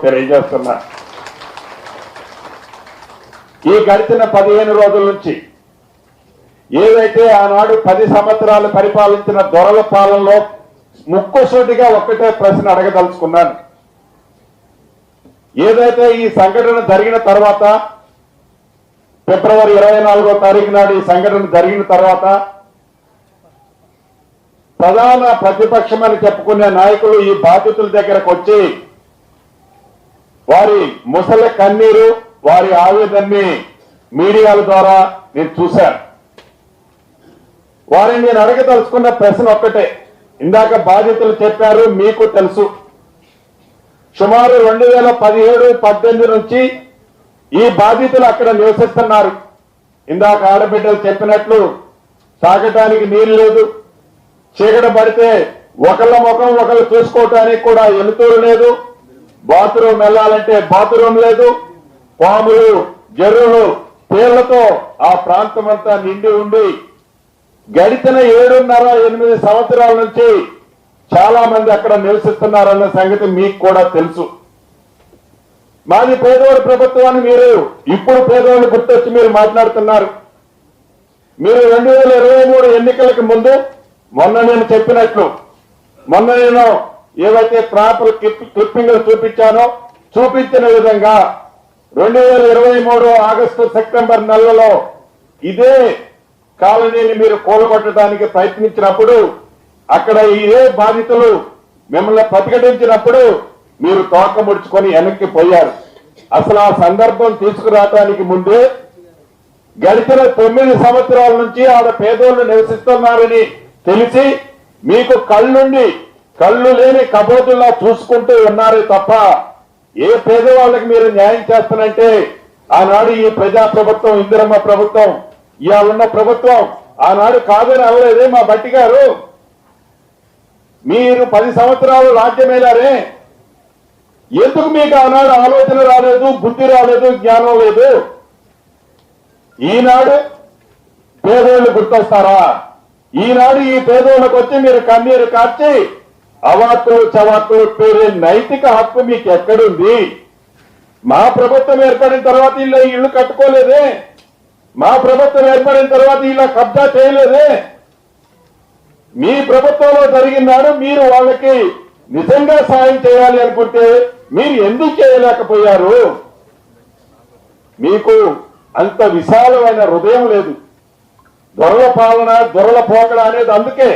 తెలియజేస్తున్నా. ఈ గడిచిన 15 రోజుల నుంచి ఏదైతే ఆనాడు 10 సంవత్సరాలు పరిపాలించిన దొరల పాలనలో ముక్కుసూటిగా ఒక్కటే ప్రశ్న అడగదలుచుకున్నాను. ఏదైతే ఈ సంఘటన జరిగిన తర్వాత ఫిబ్రవరి 24వ తారీఖు నాడు ఈ సంఘటన జరిగిన తర్వాత ప్రధాన ప్రతిపక్షమని చెప్పుకునే నాయకులు ఈ బాధితుల దగ్గరకు వచ్చి వారి ముసలి కన్నీరు వారి ఆవేదనని మీడియాల ద్వారా నేను చూశాను. వారిని నేను అడగదలుచుకున్న ప్రశ్న ఒక్కటే. ఇందాక బాధితులు చెప్పారు, మీకు తెలుసు, సుమారు 2017-18 నుంచి ఈ బాధితులు అక్కడ నివసిస్తున్నారు. ఇందాక ఆడబిడ్డలు చెప్పినట్లు తాగటానికి నీరు లేదు, చీకటి పడితే ఒకళ్ళ ముఖం ఒకళ్ళు చూసుకోవటానికి కూడా ఎలుతూరు లేదు, బాత్రూమ్ వెళ్ళాలంటే బాత్రూమ్ లేదు, పాములు జర్రులు తేళ్లతో ఆ ప్రాంతం అంతా నిండి ఉండి గడిచిన 7.5-8 సంవత్సరాల నుంచి చాలా మంది అక్కడ నివసిస్తున్నారన్న సంగతి మీకు కూడా తెలుసు. మాది పేదవాడి ప్రభుత్వాన్ని మీరు ఇప్పుడు పేదవాడిని గుర్తొచ్చి మీరు మాట్లాడుతున్నారు. మీరు 2023 ఎన్నికలకు ముందు మొన్న నేను చెప్పినట్లు మొన్న నేను ఏవైతే ప్రాపర్ క్లిప్పింగ్లు చూపించానో చూపించిన విధంగా 2023 ఆగస్టు సెప్టెంబర్ నెలలో ఇదే కాలనీని మీరు కూలగొట్టడానికి ప్రయత్నించినప్పుడు అక్కడ ఇదే బాధితులు మిమ్మల్ని ప్రతిఘటించినప్పుడు మీరు తోక ముడుచుకొని వెనక్కి పోయారు. అసలు ఆ సందర్భం తీసుకురావడానికి ముందే గడిచిన 9 సంవత్సరాల నుంచి ఆడ పేదోళ్లు నివసిస్తున్నారని తెలిసి మీకు కళ్ళు లేని కబోతుల్లా చూసుకుంటూ ఉన్నారే తప్ప ఏ పేదవాళ్ళకి మీరు న్యాయం చేస్తానంటే ఆనాడు ఈ ప్రజా ప్రభుత్వం ఇందిరమ్మ ప్రభుత్వం ఇవాళ ఉన్న ప్రభుత్వం ఆనాడు కాదని అవలేదే మా బట్టి గారు. మీరు 10 సంవత్సరాలు రాజ్యమేలారే, ఎందుకు మీకు ఆనాడు ఆలోచన రాలేదు, బుద్ధి రాలేదు, జ్ఞానం లేదు? ఈనాడు పేదోళ్ళు గుర్తొస్తారా? ఈనాడు ఈ పేదోళ్ళకు వచ్చి మీరు కన్నీరు కార్చి అవార్తలు చవార్తలు పేరే నైతిక హక్కు మీకు ఎక్కడుంది? మా ప్రభుత్వం ఏర్పడిన తర్వాత ఇలా ఇళ్లు కట్టుకోలేదే, మా ప్రభుత్వం ఏర్పడిన తర్వాత ఇలా కబ్జా చేయలేదే. మీ ప్రభుత్వంలో జరిగినాడు మీరు వాళ్ళకి నిజంగా సాయం చేయాలి అనుకుంటే మీరు ఎందుకు చేయలేకపోయారు? మీకు అంత విశాలమైన హృదయం లేదు. దొరల పాలన దొరల పోకడ అనేది అందుకే